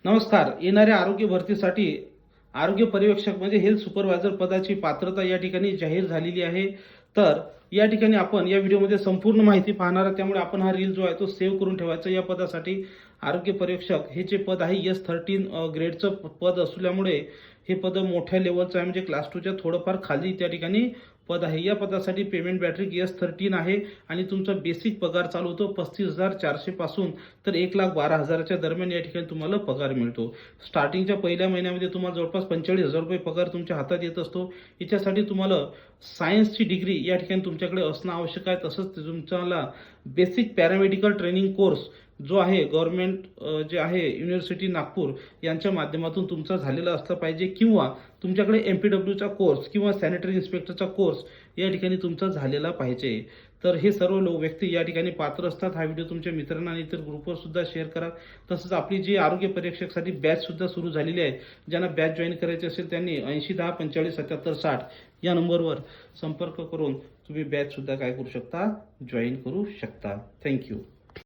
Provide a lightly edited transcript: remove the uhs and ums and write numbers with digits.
नमस्कार. येणाऱ्या आरोग्य भरतीसाठी आरोग्य पर्यवेक्षक म्हणजे हेल्थ सुपरवायझर पदाची पात्रता या ठिकाणी जाहीर झालेली आहे. तर या ठिकाणी आपण या व्हिडिओमध्ये संपूर्ण माहिती पाहणार आहोत. त्यामुळे आपण हा रील जो आहे तो सेव्ह करून ठेवायचा. या पदासाठी आरोग्य पर्यवेक्षक हे जे पद आहे S13 ग्रेडचं पद असल्यामुळे हे पद मोठ्या लेवलचं आहे, म्हणजे क्लास 2च्या थोडंफार खाली त्या ठिकाणी पद आहे. या पदासाठी पेमेंट मॅट्रिक S13 आहे आणि तुमचा बेसिक पगार चालू होतो 35,400 पासून तर 1,12,000च्या दरम्यान या ठिकाणी तुम्हाला पगार मिळतो. स्टार्टिंगच्या पहिल्या महिन्यामध्ये तुम्हाला जवळपास 45,000 रुपये पगार तुमच्या हातात येत असतो. याच्यासाठी तुम्हाला सायन्सची डिग्री या ठिकाणी तुमच्याकडे असणं आवश्यक आहे. तसंच तुम्हाला बेसिक पॅरामेडिकल ट्रेनिंग कोर्स जो आहे गव्हर्नमेंट जे आहे युनिव्हर्सिटी नागपूर यांच्या माध्यमातून तुमचा झालेला असला पाहिजे, किंवा तुमच्याकडे MPWचा कोर्स किंवा सॅनिटरी इन्स्पेक्टरचा कोर्स या ठिकाणी तुमचा झालेला पाहिजे. तर हे सर्व व्यक्ती या ठिकाणी पात्र असतात. हा व्हिडिओ तुमच्या मित्रांना आणि इतर ग्रुपवर सुद्धा शेअर करा. तसंच आपली जी आरोग्य परीक्षेसाठी बॅच सुद्धा सुरू झालेली आहे. ज्यांना बॅच जॉईन करायची असेल त्यांनी 8010457760 या नंबरवर संपर्क करून तुम्ही बॅच सुद्धा काय करू शकता, जॉईन करू शकता. थँक्यू.